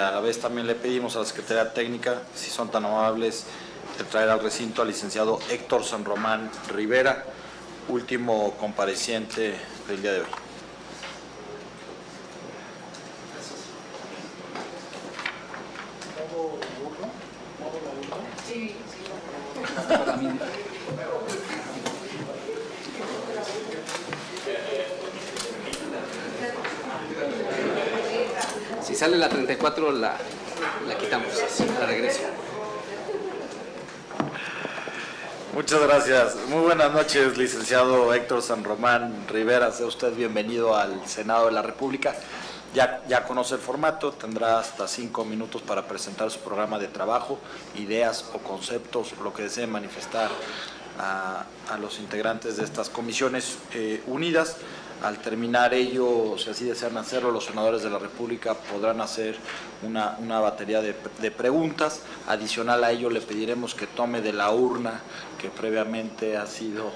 a la vez también le pedimos a la Secretaría Técnica, si son tan amables, de traer al recinto al licenciado Héctor San Román Rivera, último compareciente del día de hoy. Si sale la 34 la quitamos, la regreso. Muchas gracias. Muy buenas noches, licenciado Héctor San Román Rivera. Sea usted bienvenido al Senado de la República. Ya conoce el formato, tendrá hasta 5 minutos para presentar su programa de trabajo, ideas o conceptos, lo que desee manifestar a los integrantes de estas comisiones unidas. Al terminar ello, si así desean hacerlo, los senadores de la República podrán hacer una batería de preguntas. Adicional a ello, le pediremos que tome de la urna que previamente ha sido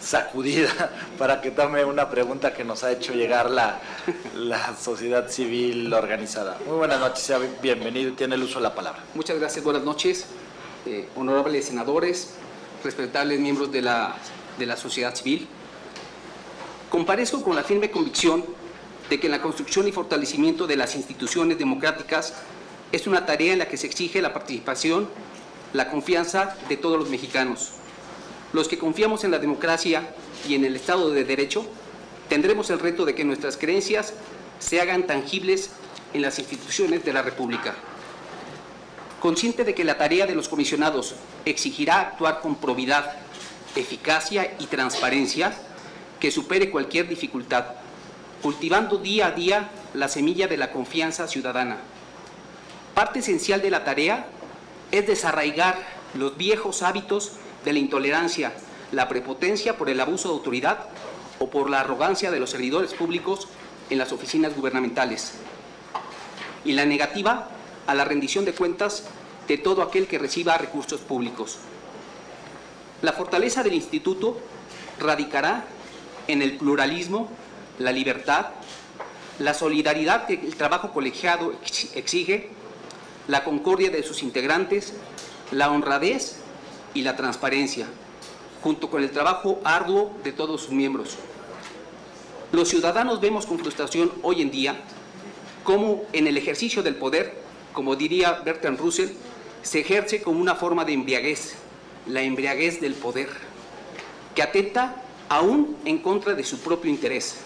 sacudida para que tome una pregunta que nos ha hecho llegar la sociedad civil organizada. Muy buenas noches, sea bienvenido y tiene el uso de la palabra. Muchas gracias, buenas noches, honorables senadores, respetables miembros de la sociedad civil. Comparezco con la firme convicción de que en la construcción y fortalecimiento de las instituciones democráticas es una tarea en la que se exige la participación, la confianza de todos los mexicanos. Los que confiamos en la democracia y en el Estado de Derecho, tendremos el reto de que nuestras creencias se hagan tangibles en las instituciones de la República. Consciente de que la tarea de los comisionados exigirá actuar con probidad, eficacia y transparencia, que supere cualquier dificultad, cultivando día a día la semilla de la confianza ciudadana. Parte esencial de la tarea es desarraigar los viejos hábitos de la intolerancia, la prepotencia por el abuso de autoridad o por la arrogancia de los servidores públicos en las oficinas gubernamentales, y la negativa a la rendición de cuentas de todo aquel que reciba recursos públicos. La fortaleza del Instituto radicará en el pluralismo, la libertad, la solidaridad que el trabajo colegiado exige, la concordia de sus integrantes, la honradez y la transparencia, junto con el trabajo arduo de todos sus miembros. Los ciudadanos vemos con frustración hoy en día cómo en el ejercicio del poder, como diría Bertrand Russell, se ejerce como una forma de embriaguez, la embriaguez del poder, que atenta aún en contra de su propio interés,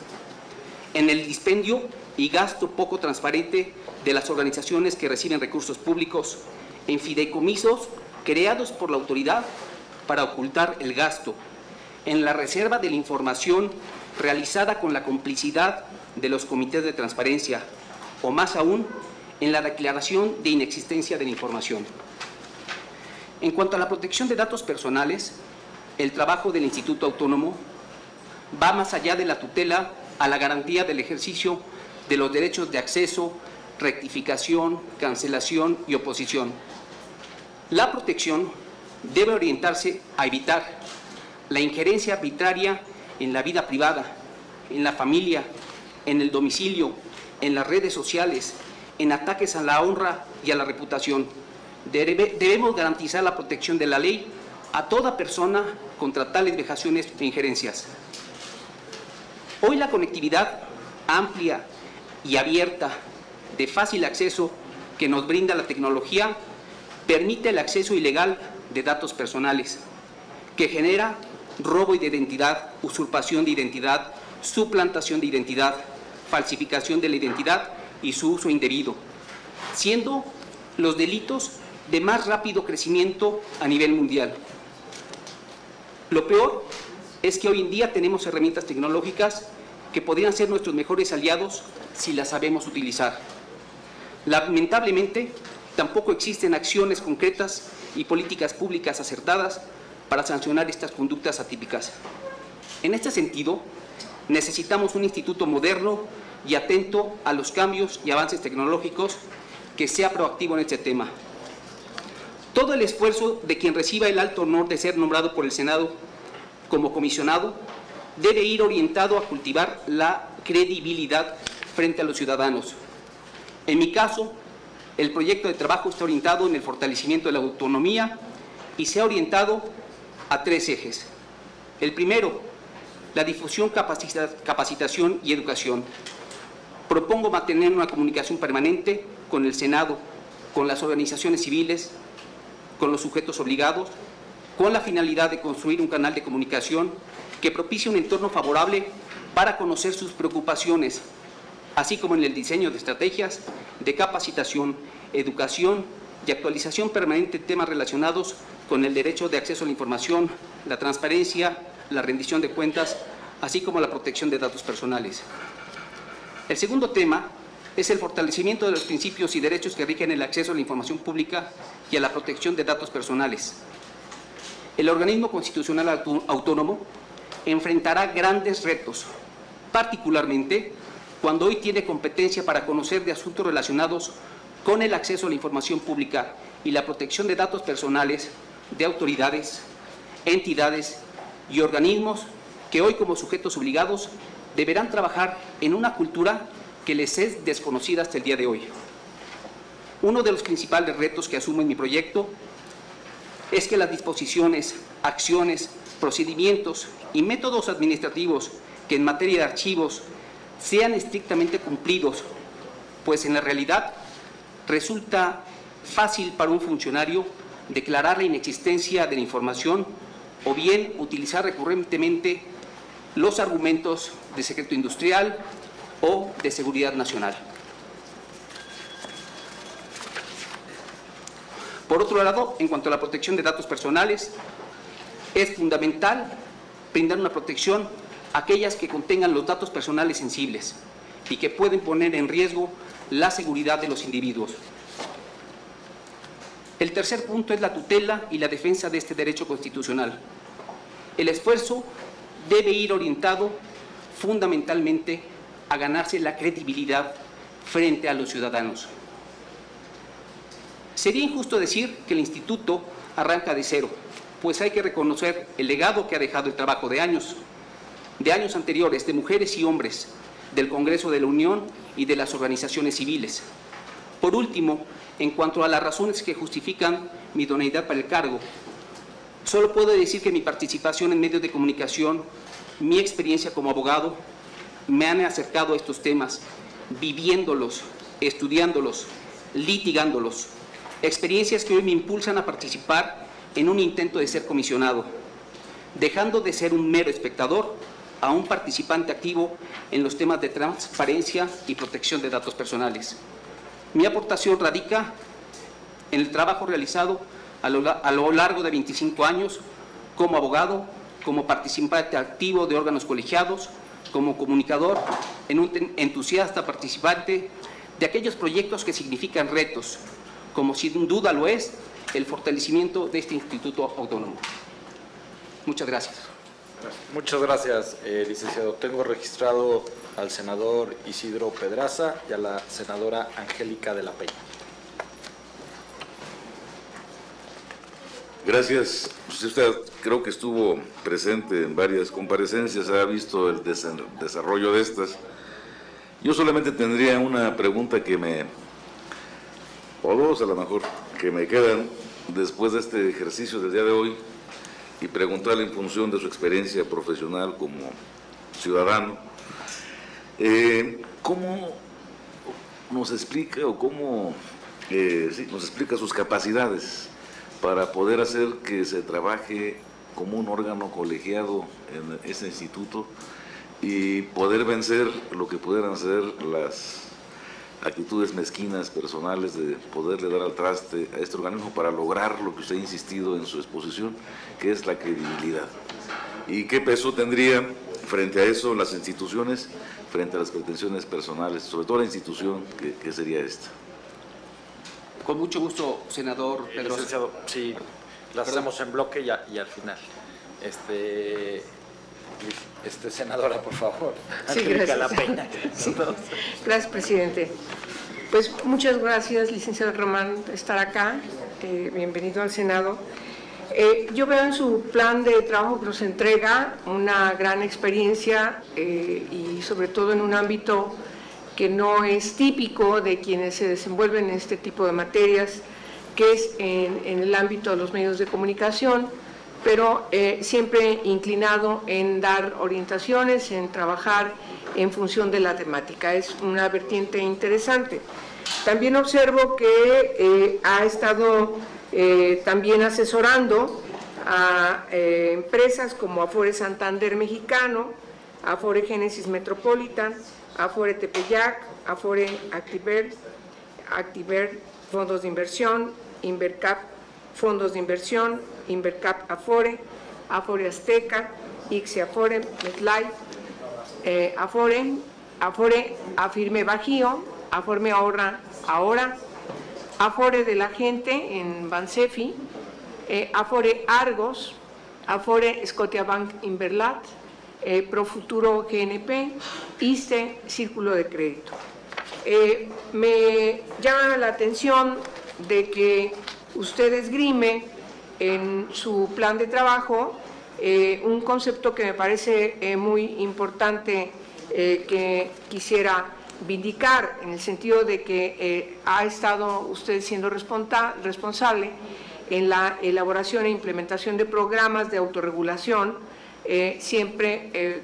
en el dispendio y gasto poco transparente de las organizaciones que reciben recursos públicos, en fideicomisos creados por la autoridad para ocultar el gasto, en la reserva de la información realizada con la complicidad de los comités de transparencia, o más aún, en la declaración de inexistencia de la información. En cuanto a la protección de datos personales, el trabajo del Instituto Autónomo va más allá de la tutela a la garantía del ejercicio de los derechos de acceso, rectificación, cancelación y oposición. La protección debe orientarse a evitar la injerencia arbitraria en la vida privada, en la familia, en el domicilio, en las redes sociales, en ataques a la honra y a la reputación. Debemos garantizar la protección de la ley a toda persona contra tales vejaciones e injerencias. Hoy la conectividad amplia y abierta, de fácil acceso que nos brinda la tecnología, permite el acceso ilegal de datos personales, que genera robo de identidad, usurpación de identidad, suplantación de identidad, falsificación de la identidad y su uso indebido, siendo los delitos de más rápido crecimiento a nivel mundial. Lo peor es que hoy en día tenemos herramientas tecnológicas que podrían ser nuestros mejores aliados si las sabemos utilizar. Lamentablemente, tampoco existen acciones concretas y políticas públicas acertadas para sancionar estas conductas atípicas. En este sentido, necesitamos un instituto moderno y atento a los cambios y avances tecnológicos que sea proactivo en este tema. Todo el esfuerzo de quien reciba el alto honor de ser nombrado por el Senado como comisionado debe ir orientado a cultivar la credibilidad frente a los ciudadanos. En mi caso, el proyecto de trabajo está orientado en el fortalecimiento de la autonomía y se ha orientado a 3 ejes. El primero, la difusión, capacitación y educación. Propongo mantener una comunicación permanente con el Senado, con las organizaciones civiles, con los sujetos obligados, con la finalidad de construir un canal de comunicación que propicie un entorno favorable para conocer sus preocupaciones, así como en el diseño de estrategias de capacitación, educación y actualización permanente de temas relacionados con el derecho de acceso a la información, la transparencia, la rendición de cuentas, así como la protección de datos personales. El segundo tema es el fortalecimiento de los principios y derechos que rigen el acceso a la información pública y a la protección de datos personales. El organismo constitucional autónomo enfrentará grandes retos, particularmente cuando hoy tiene competencia para conocer de asuntos relacionados con el acceso a la información pública y la protección de datos personales de autoridades, entidades y organismos que hoy, como sujetos obligados, deberán trabajar en una cultura que les es desconocida hasta el día de hoy. Uno de los principales retos que asumo en mi proyecto es que las disposiciones, acciones, procedimientos y métodos administrativos que en materia de archivos sean estrictamente cumplidos, pues en la realidad resulta fácil para un funcionario declarar la inexistencia de la información o bien utilizar recurrentemente los argumentos de secreto industrial o de seguridad nacional. Por otro lado, en cuanto a la protección de datos personales, es fundamental brindar una protección a aquellas que contengan los datos personales sensibles y que pueden poner en riesgo la seguridad de los individuos. El tercer punto es la tutela y la defensa de este derecho constitucional. El esfuerzo debe ir orientado fundamentalmente a ganarse la credibilidad frente a los ciudadanos. Sería injusto decir que el instituto arranca de cero, pues hay que reconocer el legado que ha dejado el trabajo de años anteriores de mujeres y hombres del Congreso de la Unión y de las organizaciones civiles. Por último, en cuanto a las razones que justifican mi idoneidad para el cargo, solo puedo decir que mi participación en medios de comunicación, mi experiencia como abogado, me han acercado a estos temas, viviéndolos, estudiándolos, litigándolos, experiencias que hoy me impulsan a participar en un intento de ser comisionado, dejando de ser un mero espectador a un participante activo en los temas de transparencia y protección de datos personales. Mi aportación radica en el trabajo realizado a lo largo de 25 años como abogado, como participante activo de órganos colegiados, como comunicador, en un entusiasta participante de aquellos proyectos que significan retos, como sin duda lo es el fortalecimiento de este Instituto Autónomo. Muchas gracias. Muchas gracias, licenciado. Tengo registrado al senador Isidro Pedraza y a la senadora Angélica de la Peña. Gracias. Usted creo que estuvo presente en varias comparecencias, ha visto el desarrollo de estas. Yo solamente tendría una pregunta o dos a lo mejor, que me quedan después de este ejercicio del día de hoy, y preguntarle en función de su experiencia profesional como ciudadano, ¿cómo nos explica o cómo nos explica sus capacidades para poder hacer que se trabaje como un órgano colegiado en ese instituto y poder vencer lo que pudieran ser las actitudes mezquinas personales de poderle dar al traste a este organismo para lograr lo que usted ha insistido en su exposición, que es la credibilidad? ¿Y qué peso tendría frente a eso las instituciones, frente a las pretensiones personales, sobre todo la institución que sería esta? Con mucho gusto, senador Pedrosa. Licenciado, sí, las hacemos en bloque y al final. Senadora, por favor. Sí, gracias. La Peña. Sí. Gracias, presidente. Pues muchas gracias, licenciado Román, de estar acá. Bienvenido al Senado. Yo veo en su plan de trabajo que nos entrega una gran experiencia y sobre todo en un ámbito que no es típico de quienes se desenvuelven en este tipo de materias, que es en el ámbito de los medios de comunicación, pero siempre inclinado en dar orientaciones, en trabajar en función de la temática. Es una vertiente interesante. También observo que ha estado también asesorando a empresas como Afore Santander Mexicano, Afore Génesis Metropolitan, Afore Tepeyac, Afore Activer Fondos de Inversión, Invercap Fondos de Inversión, Invercap Afore, Afore Azteca, ICSE Afore, MetLife, Afore Afirme Bajío, Afore Ahorra Ahora, Afore de la Gente en Bansefi, Afore Argos, Afore Scotiabank Inverlat, Profuturo GNP, ISTE Círculo de Crédito. Me llama la atención de que usted esgrime en su plan de trabajo un concepto que me parece muy importante, que quisiera vindicar, en el sentido de que ha estado usted siendo responsable en la elaboración e implementación de programas de autorregulación, siempre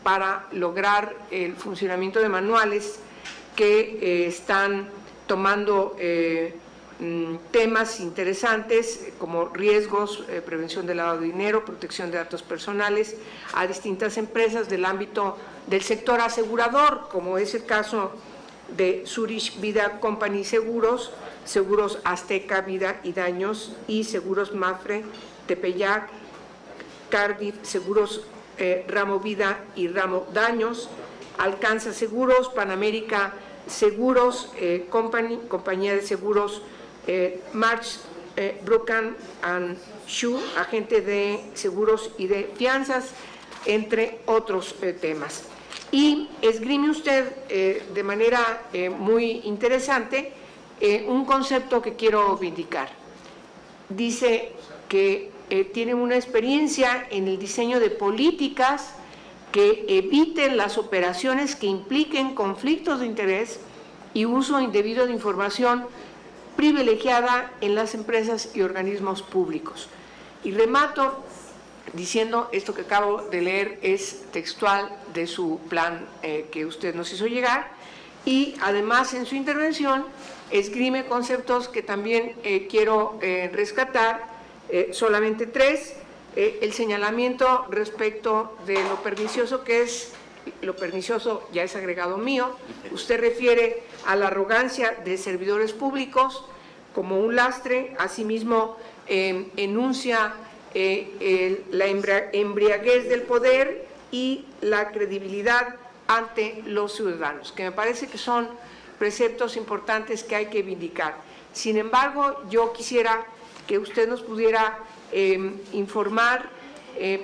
para lograr el funcionamiento de manuales que están tomando temas interesantes como riesgos, prevención del lavado de dinero, protección de datos personales, a distintas empresas del ámbito del sector asegurador, como es el caso de Zurich Vida Company Seguros, Seguros Azteca Vida y Daños y Seguros Mafre, Tepeyac, Cardiff Seguros Ramo Vida y Ramo Daños, Alcanza Seguros, Panamérica Seguros Company, Compañía de Seguros March Brocan and Shu, agente de seguros y de fianzas, entre otros temas. Y esgrime usted de manera muy interesante un concepto que quiero vindicar. Dice que tiene una experiencia en el diseño de políticas que eviten las operaciones que impliquen conflictos de interés y uso indebido de información privilegiada en las empresas y organismos públicos. Y remato diciendo, esto que acabo de leer es textual de su plan que usted nos hizo llegar, y además en su intervención esgrime conceptos que también quiero rescatar, solamente tres. El señalamiento respecto de lo pernicioso que es, lo pernicioso ya es agregado mío, usted refiere a la arrogancia de servidores públicos como un lastre, asimismo enuncia la embriaguez del poder y la credibilidad ante los ciudadanos, que me parece que son preceptos importantes que hay que vindicar. Sin embargo, yo quisiera que usted nos pudiera informar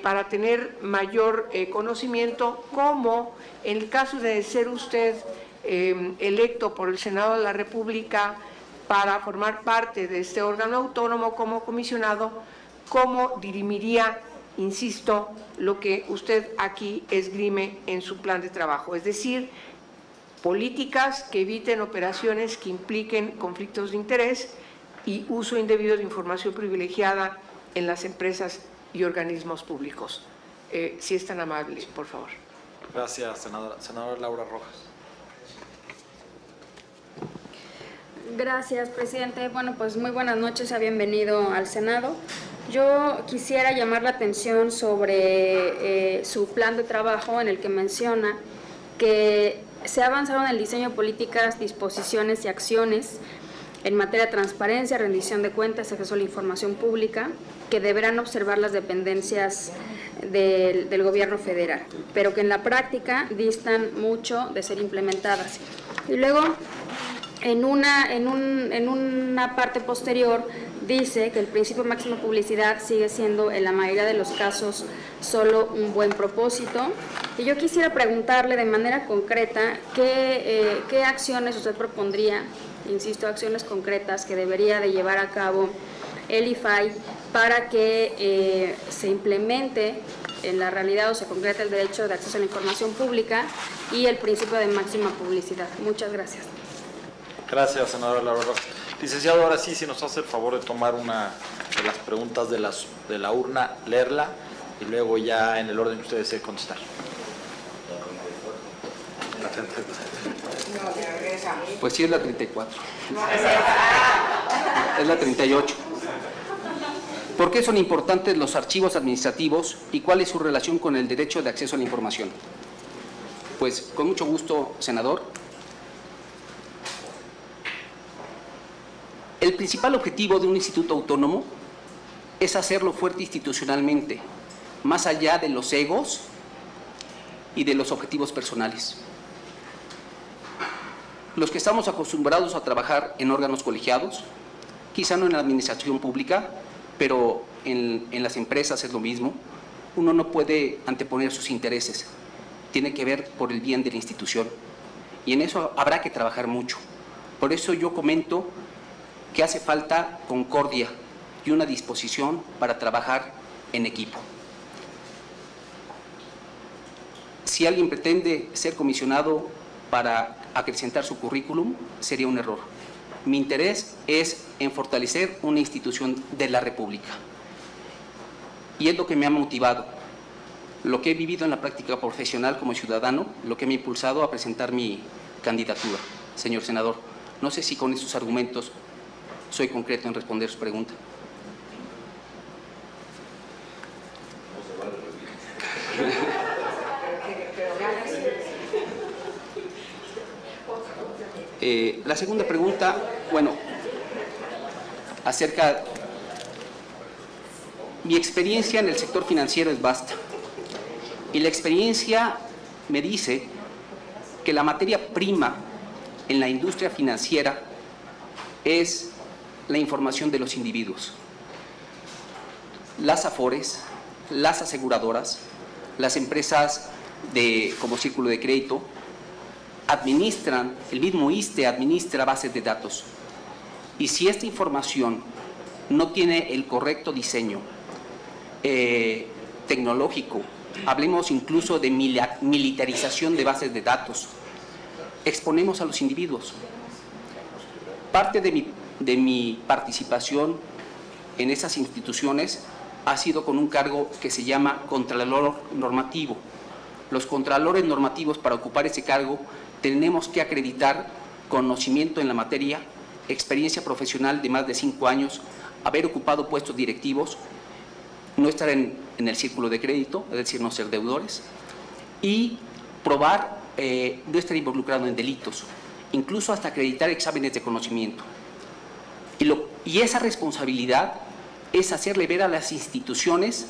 para tener mayor conocimiento, cómo en el caso de ser usted electo por el Senado de la República para formar parte de este órgano autónomo como comisionado, cómo dirimiría, insisto, lo que usted aquí esgrime en su plan de trabajo, es decir, políticas que eviten operaciones que impliquen conflictos de interés y uso indebido de información privilegiada en las empresas y organismos públicos. Si es tan amable, por favor. Gracias, senadora. Senadora Laura Rojas. Gracias, presidente. Bueno, pues muy buenas noches, bienvenido al Senado. Yo quisiera llamar la atención sobre su plan de trabajo, en el que menciona que se ha avanzado en el diseño de políticas, disposiciones y acciones en materia de transparencia, rendición de cuentas, acceso a la información pública, que deberán observar las dependencias del gobierno federal, pero que en la práctica distan mucho de ser implementadas. Y luego, en una parte posterior, dice que el principio máximo de publicidad sigue siendo, en la mayoría de los casos, solo un buen propósito. Y yo quisiera preguntarle de manera concreta qué acciones usted propondría, insisto, acciones concretas que debería de llevar a cabo el IFAI para que se implemente en la realidad o se concreta el derecho de acceso a la información pública y el principio de máxima publicidad. Muchas gracias. Gracias, senadora Laura Rojas. Licenciado, ahora sí, si nos hace el favor de tomar una de las preguntas de la urna, leerla y luego ya en el orden que usted desee contestar. Pues sí, es la 34. Es la 38. ¿Por qué son importantes los archivos administrativos y cuál es su relación con el derecho de acceso a la información? Pues con mucho gusto, senador. El principal objetivo de un instituto autónomo es hacerlo fuerte institucionalmente, más allá de los egos y de los objetivos personales. Los que estamos acostumbrados a trabajar en órganos colegiados, quizá no en la administración pública, pero en las empresas es lo mismo, uno no puede anteponer sus intereses, tiene que ver por el bien de la institución y en eso habrá que trabajar mucho. Por eso yo comento que hace falta concordia y una disposición para trabajar en equipo. Si alguien pretende ser comisionado para acrecentar su currículum, sería un error. Mi interés es en fortalecer una institución de la República. Y es lo que me ha motivado, lo que he vivido en la práctica profesional como ciudadano, lo que me ha impulsado a presentar mi candidatura. Señor senador, no sé si con estos argumentos soy concreto en responder su pregunta. La segunda pregunta, bueno, acerca, mi experiencia en el sector financiero es vasta y la experiencia me dice que la materia prima en la industria financiera es la información de los individuos. Las afores, las aseguradoras, las empresas como Círculo de Crédito, administran, el mismo ISSSTE administra bases de datos. Y si esta información no tiene el correcto diseño tecnológico, hablemos incluso de militarización de bases de datos, exponemos a los individuos. Parte de mi participación en esas instituciones ha sido con un cargo que se llama Contralor Normativo. Los contralores normativos, para ocupar ese cargo, tenemos que acreditar conocimiento en la materia, experiencia profesional de más de 5 años, haber ocupado puestos directivos, no estar en el círculo de crédito, es decir, no ser deudores, y probar no estar involucrado en delitos, incluso hasta acreditar exámenes de conocimiento. Y esa responsabilidad es hacerle ver a las instituciones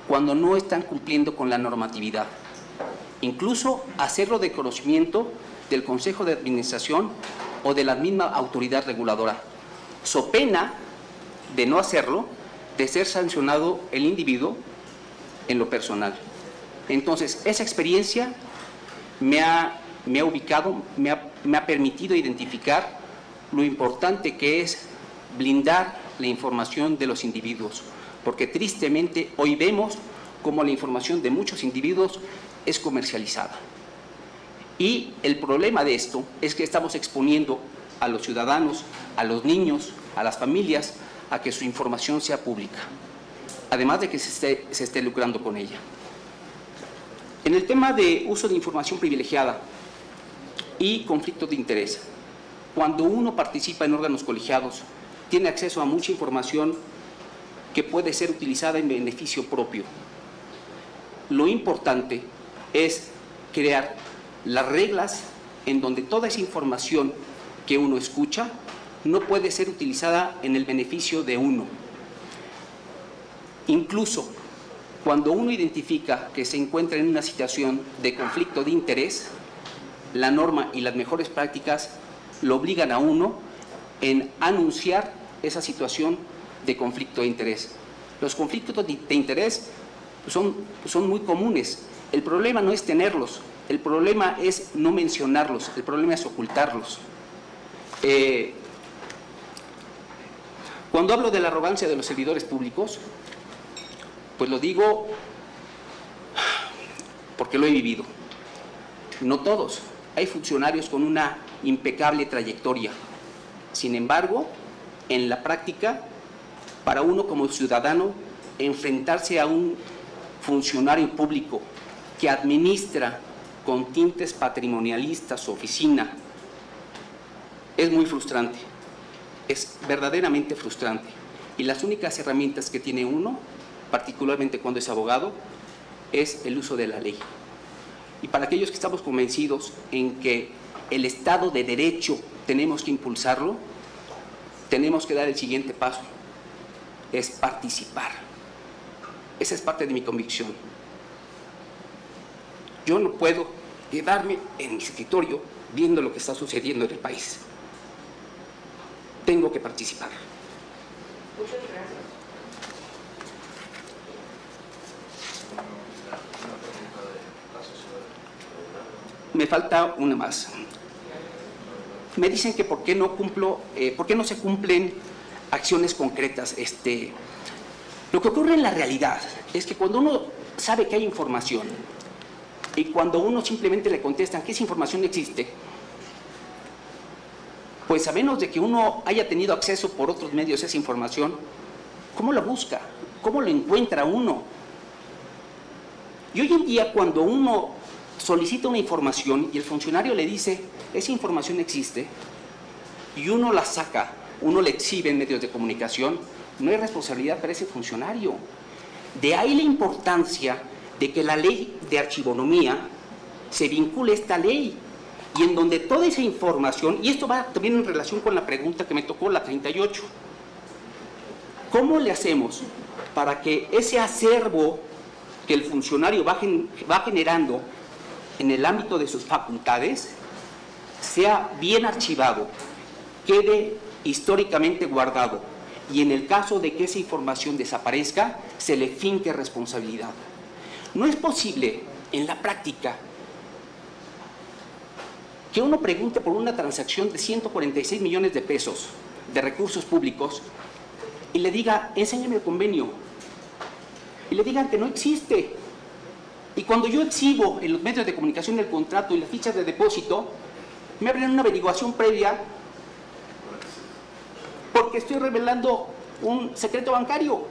cuando no están cumpliendo con la normatividad. Incluso hacerlo de conocimiento del Consejo de Administración o de la misma autoridad reguladora, so pena de no hacerlo, de ser sancionado el individuo en lo personal. Entonces, esa experiencia me ha ubicado, me ha permitido identificar lo importante que es blindar la información de los individuos, porque tristemente hoy vemos cómo la información de muchos individuos es comercializada. Y el problema de esto es que estamos exponiendo a los ciudadanos, a los niños, a las familias, a que su información sea pública, además de que se esté lucrando con ella. En el tema de uso de información privilegiada y conflictos de interés, cuando uno participa en órganos colegiados, tiene acceso a mucha información que puede ser utilizada en beneficio propio. Lo importante es crear las reglas en donde toda esa información que uno escucha no puede ser utilizada en el beneficio de uno. Incluso cuando uno identifica que se encuentra en una situación de conflicto de interés, la norma y las mejores prácticas lo obligan a uno en anunciar esa situación de conflicto de interés. Los conflictos de interés son muy comunes. El problema no es tenerlos, el problema es no mencionarlos, el problema es ocultarlos. Cuando hablo de la arrogancia de los servidores públicos, pues lo digo porque lo he vivido. No todos, hay funcionarios con una impecable trayectoria. Sin embargo, en la práctica, para uno como ciudadano, enfrentarse a un funcionario público que administra con tintes patrimonialistas su oficina es muy frustrante, es verdaderamente frustrante. Y las únicas herramientas que tiene uno, particularmente cuando es abogado, es el uso de la ley. Y para aquellos que estamos convencidos en que el Estado de Derecho tenemos que impulsarlo, tenemos que dar el siguiente paso, es participar. Esa es parte de mi convicción. Yo no puedo quedarme en mi escritorio viendo lo que está sucediendo en el país. Tengo que participar. Muchas gracias. Me falta una más. Me dicen que por qué no se cumplen acciones concretas. Lo que ocurre en la realidad es que cuando uno sabe que hay información y cuando uno simplemente le contestan que esa información existe, pues a menos de que uno haya tenido acceso por otros medios a esa información, ¿cómo la busca? ¿Cómo lo encuentra uno? Y hoy en día, cuando uno solicita una información y el funcionario le dice, esa información existe, y uno la saca, uno la exhibe en medios de comunicación, no hay responsabilidad para ese funcionario. De ahí la importancia de que la ley de archivonomía se vincule a esta ley, y en donde toda esa información, y esto va también en relación con la pregunta que me tocó, la 38, ¿cómo le hacemos para que ese acervo que el funcionario va generando en el ámbito de sus facultades sea bien archivado, quede históricamente guardado, y en el caso de que esa información desaparezca, se le finque responsabilidad? No es posible en la práctica que uno pregunte por una transacción de 146 millones de pesos de recursos públicos y le diga, enséñame el convenio, y le digan que no existe. Y cuando yo exhibo en los medios de comunicación el contrato y las fichas de depósito, me abren una averiguación previa porque estoy revelando un secreto bancario.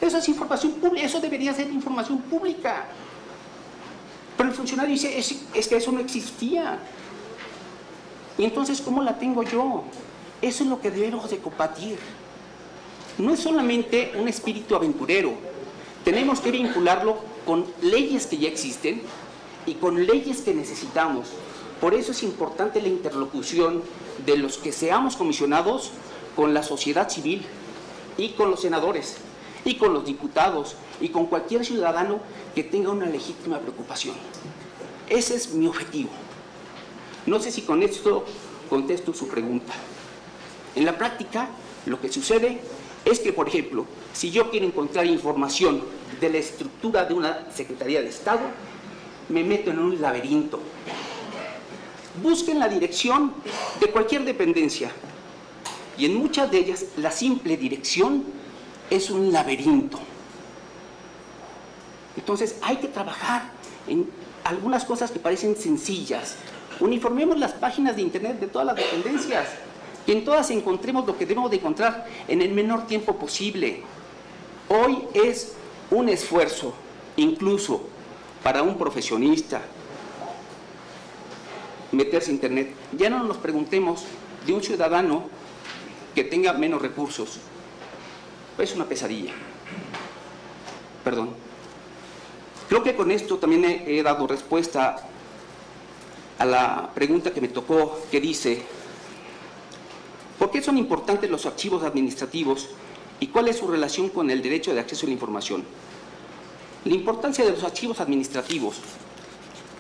Eso es información pública, eso debería ser información pública. Pero el funcionario dice, es que eso no existía. Y entonces, ¿cómo la tengo yo? Eso es lo que debemos de combatir. No es solamente un espíritu aventurero. Tenemos que vincularlo con leyes que ya existen y con leyes que necesitamos. Por eso es importante la interlocución de los que seamos comisionados con la sociedad civil y con los senadores y con los diputados y con cualquier ciudadano que tenga una legítima preocupación. Ese es mi objetivo. No sé si con esto contesto su pregunta. En la práctica, lo que sucede es que, por ejemplo, si yo quiero encontrar información de la estructura de una Secretaría de Estado, me meto en un laberinto. Busquen la dirección de cualquier dependencia y en muchas de ellas la simple dirección es un laberinto. Entonces hay que trabajar en algunas cosas que parecen sencillas. Uniformemos las páginas de internet de todas las dependencias y en todas encontremos lo que debemos de encontrar en el menor tiempo posible. Hoy es un esfuerzo, incluso para un profesionista, meterse a internet. Ya no nos preguntemos de un ciudadano que tenga menos recursos. Es una pesadilla. Perdón. Creo que con esto también he dado respuesta a la pregunta que me tocó, que dice, ¿por qué son importantes los archivos administrativos y cuál es su relación con el derecho de acceso a la información? La importancia de los archivos administrativos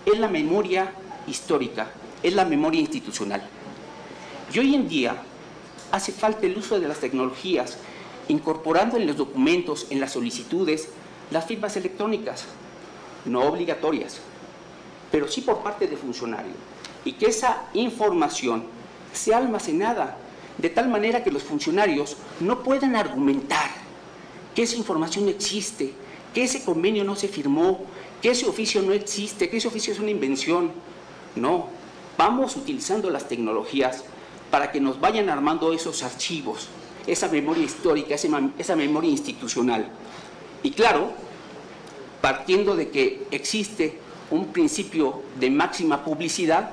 es la memoria histórica, es la memoria institucional. Y hoy en día hace falta el uso de las tecnologías, incorporando en los documentos, en las solicitudes, las firmas electrónicas, no obligatorias, pero sí por parte del funcionario, y que esa información sea almacenada de tal manera que los funcionarios no puedan argumentar que esa información existe, que ese convenio no se firmó, que ese oficio no existe, que ese oficio es una invención. No, vamos utilizando las tecnologías para que nos vayan armando esos archivos, esa memoria histórica, esa memoria institucional. Y claro, partiendo de que existe un principio de máxima publicidad,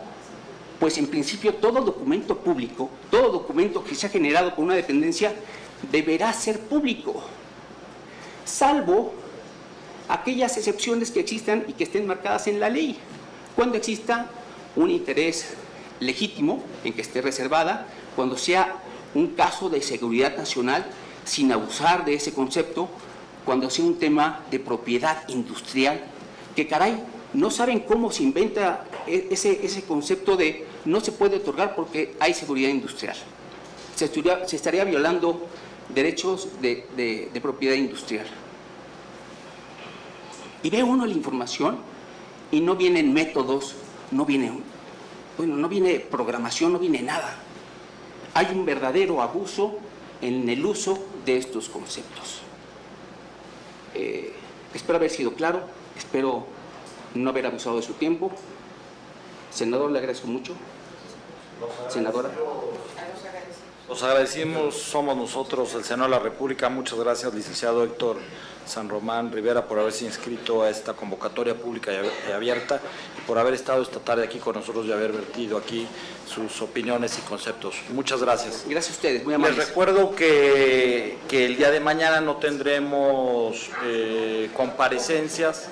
pues en principio todo documento público, todo documento que se ha generado por una dependencia deberá ser público, salvo aquellas excepciones que existan y que estén marcadas en la ley, cuando exista un interés legítimo en que esté reservada, cuando sea un caso de seguridad nacional sin abusar de ese concepto, cuando sea un tema de propiedad industrial, que caray, no saben cómo se inventa ese concepto de no se puede otorgar porque hay seguridad industrial. Se estaría violando derechos de propiedad industrial. Y ve uno la información y no vienen métodos, no viene programación, no viene nada. Hay un verdadero abuso en el uso de estos conceptos. Espero haber sido claro, espero no haber abusado de su tiempo. Senador, le agradezco mucho. Senadora. Los agradecimos, somos nosotros, el Senado de la República. Muchas gracias, licenciado Héctor San Román Rivera, por haberse inscrito a esta convocatoria pública y abierta y por haber estado esta tarde aquí con nosotros y haber vertido aquí sus opiniones y conceptos. Muchas gracias. Gracias a ustedes, muy amables. Les recuerdo que el día de mañana no tendremos comparecencias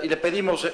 y le pedimos...